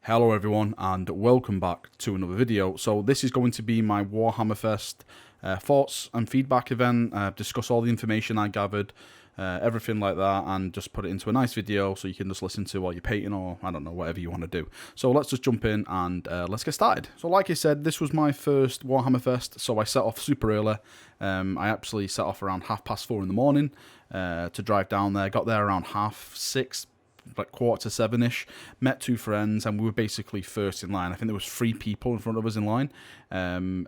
Hello everyone and welcome back to another video. So this is going to be my Warhammer Fest thoughts and feedback event, discuss all the information I gathered, everything like that, and just put it into a nice video so you can just listen to while you're painting or, I don't know, whatever you want to do. So let's just jump in and let's get started. So like I said, this was my first Warhammer Fest, so I set off super early. I actually set off around 4:30 in the morning to drive down there, got there around 6:30, like 6:45-ish, met two friends, and we were basically first in line. I think there was 3 people in front of us in line.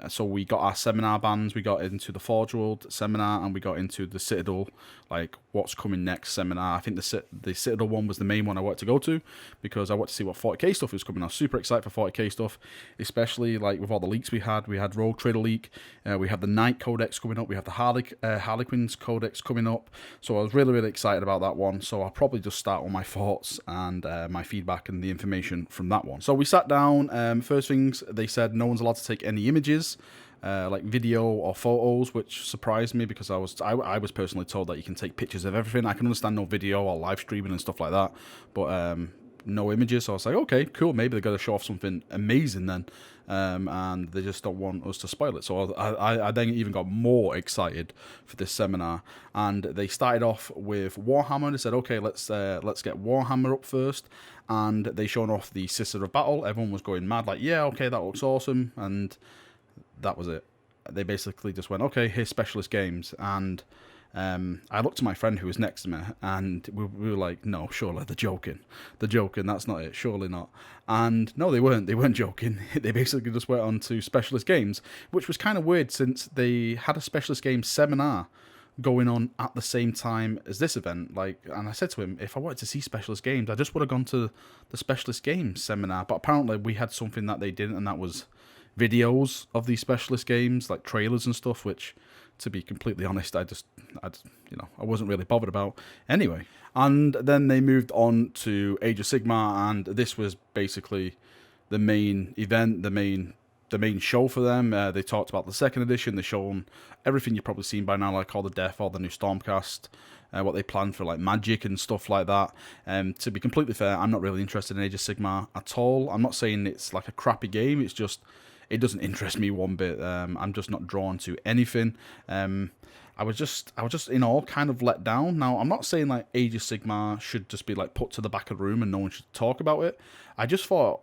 So we got our seminar bands, we got into the Forgeworld Seminar, and we got into the Citadel, like what's coming next seminar. I think the Citadel one was the main one I wanted to go to, because I wanted to see what 40k stuff was coming. I was super excited for 40k stuff, especially like with all the leaks we had. We had Rogue Trader leak, we had the Knight Codex coming up, we have the Harlequins Codex coming up, so I was really excited about that one. So I'll probably just start on my thoughts and my feedback and the information from that one. So we sat down, first things they said no one's allowed to take any images, like video or photos, which surprised me because I was personally told that you can take pictures of everything. I can understand no video or live streaming and stuff like that, but no images. So I was like, okay, cool, maybe they're going to show off something amazing then, and they just don't want us to spoil it. So I then even got more excited for this seminar, and they started off with Warhammer. They said, okay, let's get Warhammer up first, and they showed off the Sister of Battle. Everyone was going mad, like, yeah, okay, that looks awesome, and that was it. They basically just went, okay, here's specialist games, and I looked to my friend who was next to me, and we were like, no, surely they're joking, that's not it, surely not. And no, they weren't joking. They basically just went on to specialist games, which was kind of weird since they had a specialist games seminar going on at the same time as this event. Like, and I said to him, if I wanted to see specialist games, I just would have gone to the specialist games seminar, but apparently we had something that they didn't, and that was videos of these specialist games, like trailers and stuff, which, to be completely honest, I wasn't really bothered about anyway. And then they moved on to Age of Sigmar, and this was basically the main event, the main show for them. They talked about the second edition. They shown everything you've probably seen by now, like all the death, all the new Stormcast, what they planned for like magic and stuff like that. To be completely fair, I'm not really interested in Age of Sigmar at all. I'm not saying it's like a crappy game, it's just it doesn't interest me one bit. I'm just not drawn to anything. I was just in all kind of let down. Now, I'm not saying like Age of Sigmar should just be like put to the back of the room and no one should talk about it. I just thought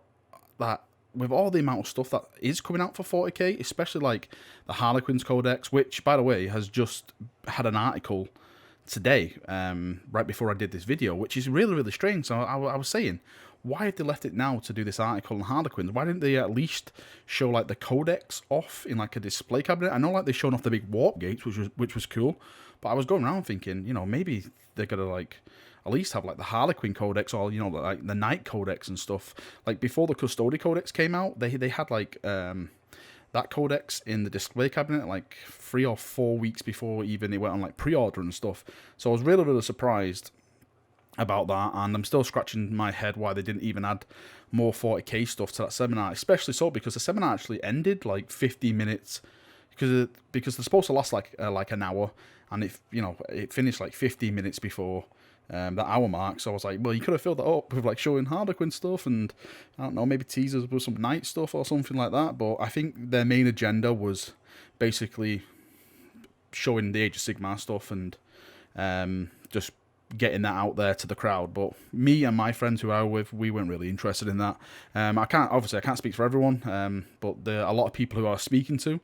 that with all the amount of stuff that is coming out for 40k, especially like the Harlequins Codex, which, by the way, has just had an article today, right before I did this video, which is really strange. So I was saying, why have they left it now to do this article on Harlequins? Why didn't they at least show like the codex off in like a display cabinet? I know like they showed off the big warp gates, which was cool, but I was going around thinking, you know, maybe they're gonna like at least have like the Harlequin Codex, or, you know, like the Knight Codex and stuff. Like before the Custody Codex came out, they had like that codex in the display cabinet like 3 or 4 weeks before even it went on like pre-order and stuff. So I was really surprised about that, and I'm still scratching my head why they didn't even add more 40k stuff to that seminar, especially so because the seminar actually ended like 15 minutes, because they're supposed to last like an hour, and it finished like 15 minutes before that hour mark. So I was like, well, you could have filled that up with like showing Harlequin stuff and, I don't know, maybe teasers with some Knight stuff or something like that. But I think their main agenda was basically showing the Age of Sigmar stuff and just getting that out there to the crowd. But me and my friends who I were with, we weren't really interested in that. I can't speak for everyone, but a lot of people who I was speaking to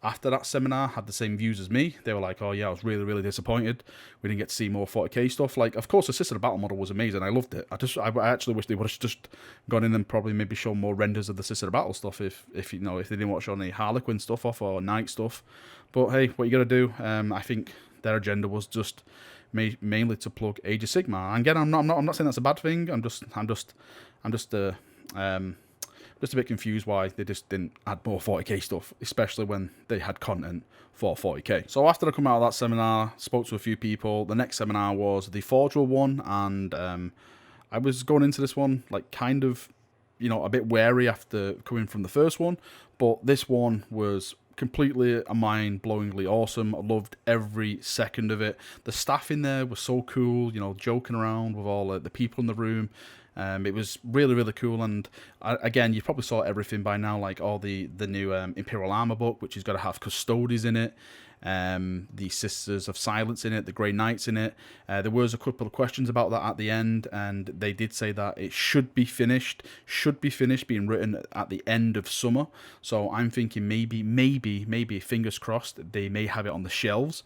after that seminar had the same views as me. They were like, oh yeah, I was really disappointed we didn't get to see more 40k stuff. Like, of course, the Sister of Battle model was amazing, I loved it. I actually wish they would have just gone in and probably maybe shown more renders of the Sister of Battle stuff if they didn't want to show any Harlequin stuff off or Knight stuff. But hey, what you gotta do. I think their agenda was just mainly to plug Age of Sigmar. And again, I'm not saying that's a bad thing. I'm just a bit confused why they just didn't add more 40k stuff, especially when they had content for 40k. So after I come out of that seminar, spoke to a few people. The next seminar was the Forgeworld one, and I was going into this one like kind of, a bit wary after coming from the first one, but this one was completely mind-blowingly awesome. I loved every second of it. The staff in there was so cool, joking around with all the people in the room. It was really, really cool, and again, you probably saw everything by now, like all the new Imperial Armor book, which is going to have Custodes in it, the Sisters of Silence in it, the Grey Knights in it. There was a couple of questions about that at the end, and they did say that it should be finished, being written at the end of summer. So I'm thinking maybe, fingers crossed, they may have it on the shelves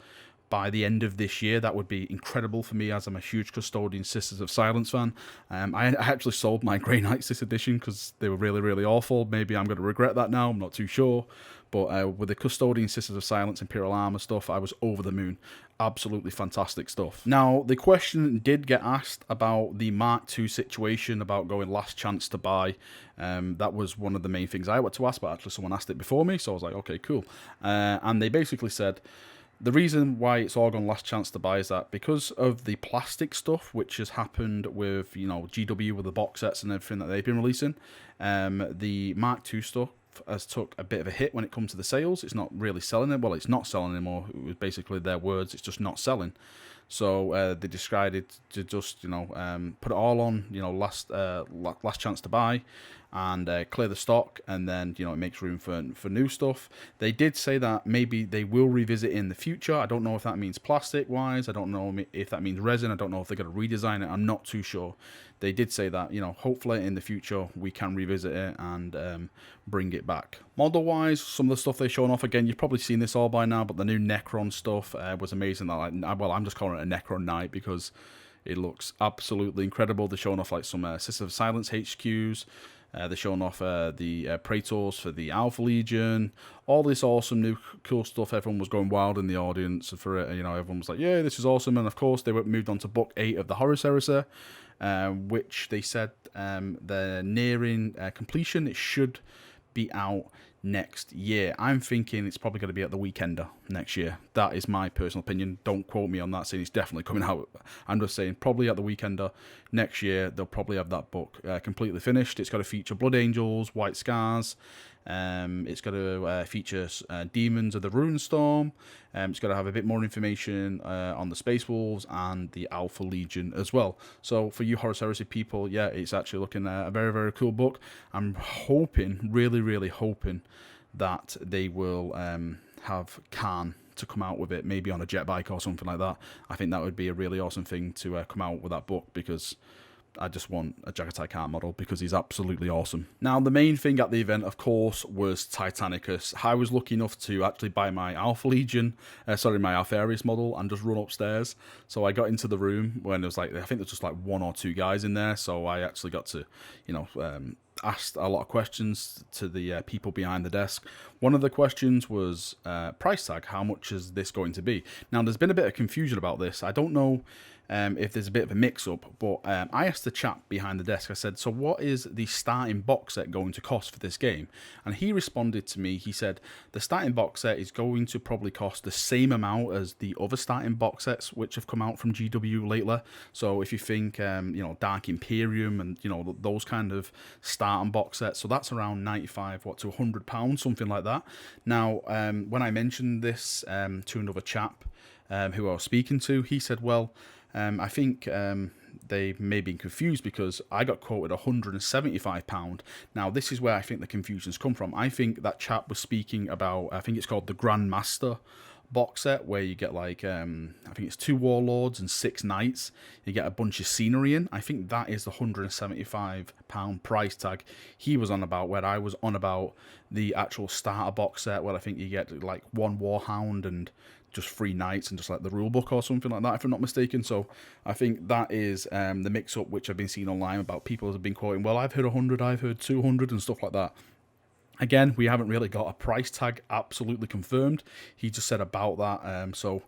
by the end of this year. That would be incredible for me, as I'm a huge Custodian Sisters of Silence fan. I actually sold my Grey Knights this edition because they were really, really awful. Maybe I'm going to regret that now, I'm not too sure. But with the Custodian Sisters of Silence Imperial Armor stuff, I was over the moon. Absolutely fantastic stuff. Now, the question did get asked about the Mark II situation, about going last chance to buy. That was one of the main things I wanted to ask, but actually someone asked it before me, so I was like, okay, cool. And they basically said, the reason why it's all gone last chance to buy is that because of the plastic stuff, which has happened with, GW with the box sets and everything that they've been releasing, the Mark II stuff has took a bit of a hit when it comes to the sales. It's not really selling it. Well, it's not selling anymore. It was basically their words. It's just not selling. So they decided to just, put it all on, last chance to buy, and clear the stock, and then it makes room for new stuff. They did say that maybe they will revisit in the future. I don't know if that means plastic wise. I don't know if that means resin. I don't know if they're going to redesign it. I'm not too sure. They did say that hopefully in the future we can revisit it and bring it back. Model wise, some of the stuff they've shown off, again, you've probably seen this all by now, but the new Necron stuff was amazing. Well, I'm just calling it a Necron Knight because it looks absolutely incredible. They're showing off like some Sisters of Silence HQs. They're showing off the Praetors for the Alpha Legion. All this awesome new cool stuff. Everyone was going wild in the audience for it. Everyone was like, yeah, this is awesome. And of course, they moved on to Book 8 of the Horus Heresy, which they said they're nearing completion. It should be out next year. I'm thinking it's probably going to be at the Weekender next year. That is my personal opinion. Don't quote me on that, saying it's definitely coming out. I'm just saying probably at the Weekender next year. They'll probably have that book completely finished. It's got to feature Blood Angels, White Scars. It's got to feature Demons of the Runestorm. It's got to have a bit more information on the Space Wolves and the Alpha Legion as well. So for you Horus Heresy people, yeah, it's actually looking a very, very cool book. I'm hoping, really, really hoping that they will have Khan to come out with it, maybe on a jet bike or something like that. I think that would be a really awesome thing to come out with that book, because I just want a Jagatai Khan model because he's absolutely awesome. Now, the main thing at the event, of course, was Titanicus. I was lucky enough to actually buy my Alpha Legion, my Alpharius model, and just run upstairs. So I got into the room when there was I think there's just like one or two guys in there. So I actually got to, asked a lot of questions to the people behind the desk. One of the questions was price tag. How much is this going to be? Now, there's been a bit of confusion about this. I don't know if there's a bit of a mix-up, but I asked the chap behind the desk, I said, so what is the starting box set going to cost for this game? And he responded to me, he said, the starting box set is going to probably cost the same amount as the other starting box sets which have come out from GW lately. So if you think, Dark Imperium and, those kind of starting box sets, so that's around 95 to £100, something like that. Now, when I mentioned this to another chap who I was speaking to, he said, well, I think they may be confused because I got quoted £175. Now, this is where I think the confusion's come from. I think that chap was speaking about, I think it's called the Grandmaster box set, where you get like, I think it's 2 Warlords and 6 Knights. You get a bunch of scenery in. I think that is the £175 price tag he was on about, where I was on about the actual starter box set, where I think you get like 1 Warhound and just 3 Knights and just like the rule book or something like that, if I'm not mistaken. So I think that is the mix-up which I've been seeing online about people have been quoting, well, I've heard 100, I've heard 200 and stuff like that. Again, we haven't really got a price tag absolutely confirmed. He just said about that, so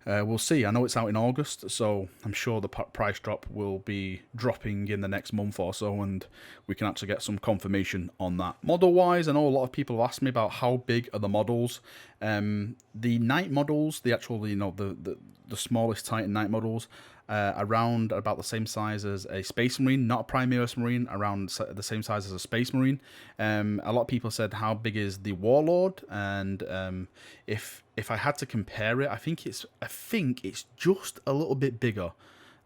we'll see. I know it's out in August, so I'm sure the price drop will be dropping in the next month or so, and we can actually get some confirmation on that. Model-wise, I know a lot of people have asked me about how big are the models. The Knight models, the actual, the smallest Titan Knight models, around about the same size as a Space Marine, not a Primaris Marine, around the same size as a Space Marine. A lot of people said, how big is the Warlord? And if I had to compare it, I think it's just a little bit bigger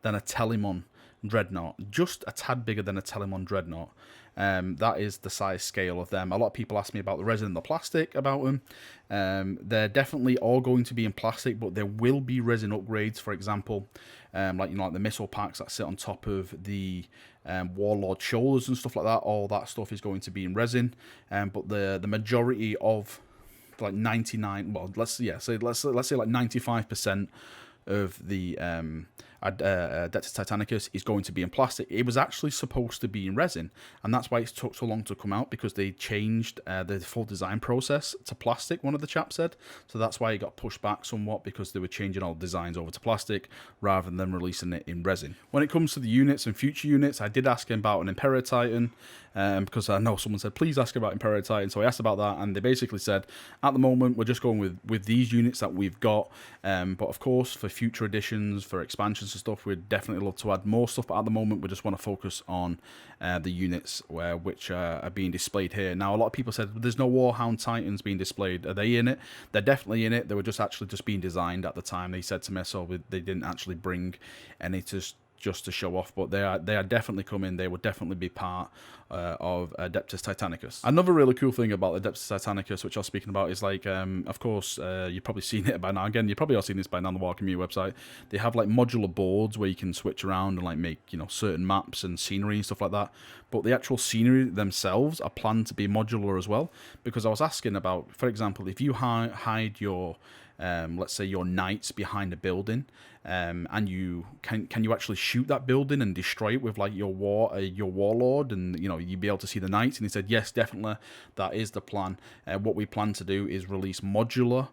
than a Telemon Dreadnought, just a tad bigger than a Telemon Dreadnought. That is the size scale of them. A lot of people ask me about the resin and the plastic about them. They're definitely all going to be in plastic, but there will be resin upgrades. For example, like the missile packs that sit on top of the Warlord shoulders and stuff like that. All that stuff is going to be in resin. But the majority of like 99, well, let's say like 95% of the Adeptus Titanicus is going to be in plastic. It was actually supposed to be in resin, and that's why it took so long to come out, because they changed the full design process to plastic, one of the chaps said. So that's why it got pushed back somewhat, because they were changing all the designs over to plastic rather than releasing it in resin. When it comes to the units and future units, I did ask him about an Imperator Titan, because I know someone said please ask about Imperator Titan, so I asked about that, and they basically said at the moment we're just going with these units that we've got, but of course for future editions, for expansions and stuff, we'd definitely love to add more stuff, but at the moment we just want to focus on the units which are being displayed here. Now, a lot of people said there's no Hound Titans being displayed. Are they in it? They're definitely in it. They were just being designed at the time, they said to me, so they didn't actually bring any just to show off, but they are definitely coming. They will definitely be part of Adeptus Titanicus. Another really cool thing about Adeptus Titanicus, which I was speaking about, is like, of course, you've probably seen it by now. Again, you've probably all seen this by now on the Warhammer community website. They have like modular boards where you can switch around and like make, certain maps and scenery and stuff like that. But the actual scenery themselves are planned to be modular as well, because I was asking about, for example, if you hide your let's say your knights behind a building, and you can you actually shoot that building and destroy it with like your warlord, and you'd be able to see the knights. And he said yes, definitely, that is the plan. What we plan to do is release modular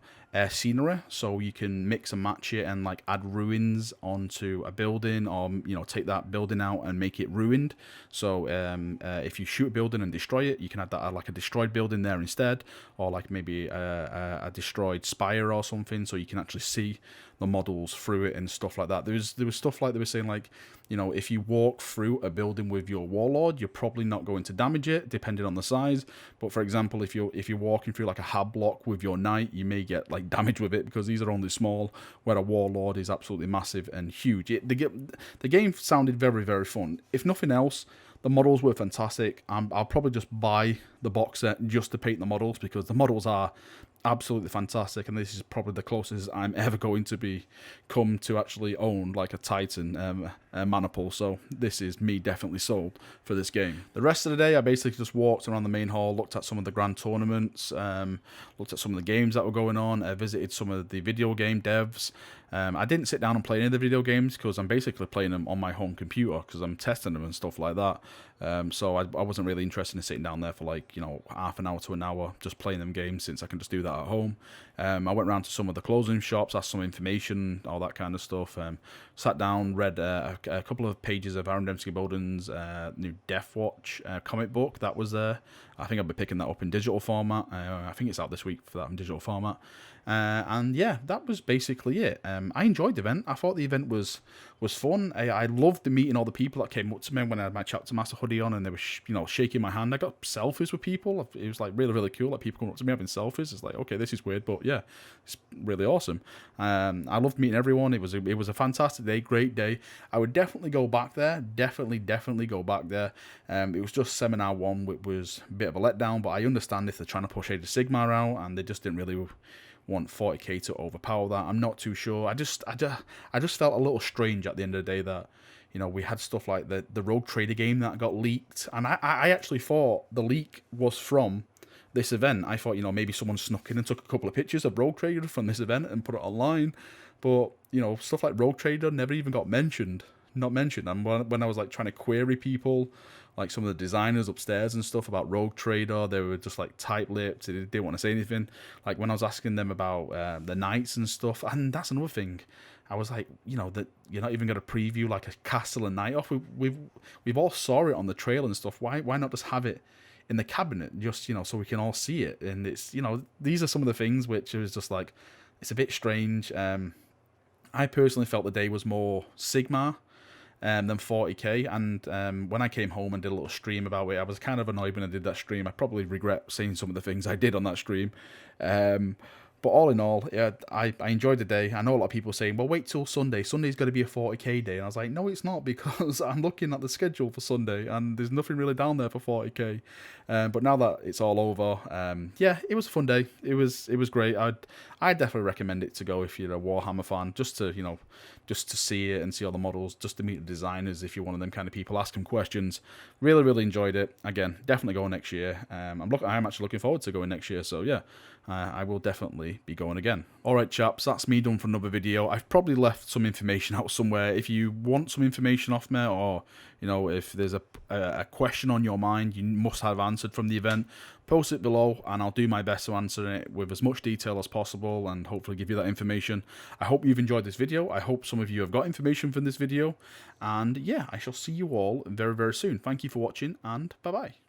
scenery, so you can mix and match it and like add ruins onto a building, or take that building out and make it ruined. So if you shoot a building and destroy it, you can add that like a destroyed building there instead, or like maybe a destroyed spire or something, so you can actually see the models through it and stuff like that. There was stuff like they were saying, like, if you walk through a building with your warlord, you're probably not going to damage it, depending on the size. But for example, if you're walking through like a hab block with your knight, you may get like damage with it, because these are only small, where a warlord is absolutely massive and huge. The game sounded very, very fun. If nothing else, the models were fantastic. I'll probably just buy the box set just to paint the models, because the models are absolutely fantastic, and this is probably the closest I'm ever going to come to actually own like a Titan maniple. So this is me definitely sold for this game. The rest of the day I basically just walked around the main hall, looked at some of the grand tournaments, looked at some of the games that were going on, visited some of the video game devs. I didn't sit down and play any of the video games, because I'm basically playing them on my home computer, because I'm testing them and stuff like that. So I wasn't really interested in sitting down there for like half an hour to an hour just playing them games, since I can just do that at home. I went around to some of the closing shops, asked some information, all that kind of stuff. Sat down, read a couple of pages of Aaron Dembski Bowden's new Death Watch comic book that was there. I think I'll be picking that up in digital format. I think it's out this week for that in digital format. And yeah, that was basically it. I enjoyed the event. I thought the event was fun. I loved meeting all the people that came up to me when I had my Chapter Master hoodie on, and they were shaking my hand. I got selfies with people. It was like really, really cool. Like people coming up to me having selfies. It's like, okay, this is weird, but yeah, it's really awesome. I loved meeting everyone. It was a fantastic day, great day. I would definitely go back there. Definitely go back there. It was just Seminar 1, which was a bit of a letdown, but I understand if they're trying to push Age of Sigmar out, and they just didn't really want 40k to overpower that. I'm not too sure. I just felt a little strange at the end of the day that we had stuff like the Rogue Trader game that got leaked, and I actually thought the leak was from this event. I thought maybe someone snuck in and took a couple of pictures of Rogue Trader from this event and put it online, but stuff like Rogue Trader never even got mentioned. Not mentioned. And when I was like trying to query people, like some of the designers upstairs and stuff about Rogue Trader, they were just like tight-lipped. They didn't want to say anything. Like when I was asking them about the knights and stuff, and that's another thing. I was like, that you're not even going to preview like a castle and knight off. We've all saw it on the trailer and stuff. Why not just have it in the cabinet, just so we can all see it? And it's these are some of the things which is just like, it's a bit strange. I personally felt the day was more Sigmar than 40k, and when I came home and did a little stream about it, I was kind of annoyed when I did that stream. I probably regret saying some of the things I did on that stream, But all in all, yeah, I enjoyed the day. I know a lot of people saying, well, wait till Sunday. Sunday's going to be a 40k day. And I was like, no, it's not, because I'm looking at the schedule for Sunday and there's nothing really down there for 40k. But now that it's all over, yeah, it was a fun day. It was great. I'd definitely recommend it to go if you're a Warhammer fan, just to, you know, just to see it and see all the models, just to meet the designers if you're one of them kind of people, ask them questions. Really, really enjoyed it. Again, definitely going next year. I'm actually looking forward to going next year, so yeah, I will definitely be going again. Alright chaps, that's me done for another video. I've probably left some information out somewhere. If you want some information off me, or you know, if there's a question on your mind you must have answered from the event, post it below and I'll do my best to answer it with as much detail as possible and hopefully give you that information. I hope you've enjoyed this video. I hope some of you have got information from this video, and yeah, I shall see you all very, very soon. Thank you for watching, and bye bye.